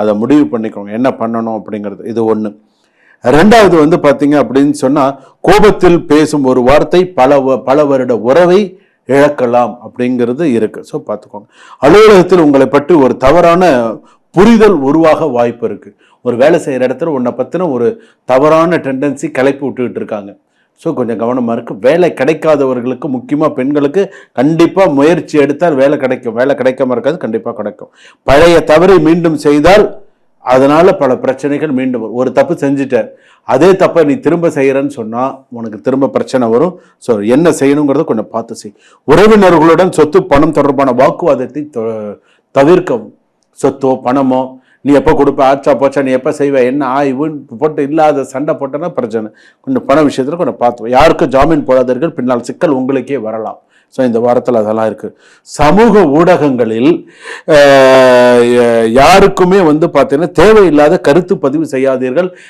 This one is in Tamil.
அதை முடிவு பண்ணிக்கோங்க என்ன பண்ணணும் அப்படிங்கிறது. இது ஒன்று. ரெண்டாவது வந்து பார்த்தீங்க அப்படின்னு சொன்னால், கோபத்தில் பேசும் ஒரு வார்த்தை பல வருட உறவை இழக்கலாம் அப்படிங்கிறது இருக்கு. ஸோ பார்த்துக்கோங்க. அலுவலகத்தில் உங்களை பற்றி ஒரு தவறான புரிதல் உருவாக வாய்ப்பு இருக்கு. ஒரு வேலை செய்கிற இடத்துல உன்னை பற்றின ஒரு தவறான டெண்டன்சி கிளப்பி விட்டுக்கிட்டு இருக்காங்க. ஸோ கொஞ்சம் கவனமாக இருக்குது. வேலை கிடைக்காதவர்களுக்கு, முக்கியமாக பெண்களுக்கு கண்டிப்பாக முயற்சி எடுத்தால் வேலை கிடைக்கும். வேலை கிடைக்காம இருக்காது, கண்டிப்பாக கிடைக்கும். பழைய தவறை மீண்டும் செய்தால் அதனால பல பிரச்சனைகள் மீண்டும் வரும். ஒரு தப்பு செஞ்சுட்ட, அதே தப்பை நீ திரும்ப செய்யறன்னு சொன்னா உனக்கு திரும்ப பிரச்சனை வரும். ஸோ என்ன செய்யணுங்கிறத கொஞ்சம் பார்த்து செய். உறவினர்களுடன் சொத்து பணம் தொடர்பான வாக்குவாதத்தை தவிர்க்கவும். சொத்தோ பணமோ நீ எப்போ கொடுப்ப, ஆச்சா போச்சா, நீ எப்போ செய்வ, என்ன ஆய்வுன்னு போட்டு இல்லாத சண்டை போட்டோன்னா பிரச்சனை. கொஞ்சம் பண விஷயத்தில் கொஞ்சம் பார்த்து. யாருக்கும் ஜாமீன் போடாதீர்கள், பின்னால் சிக்கல் உங்களுக்கே வரலாம். ஸோ இந்த வாரத்தில் அதெல்லாம் இருக்குது. சமூக ஊடகங்களில் யாருக்குமே வந்து பார்த்தீங்கன்னா தேவையில்லாத கருத்து பதிவு செய்யாதீர்கள்.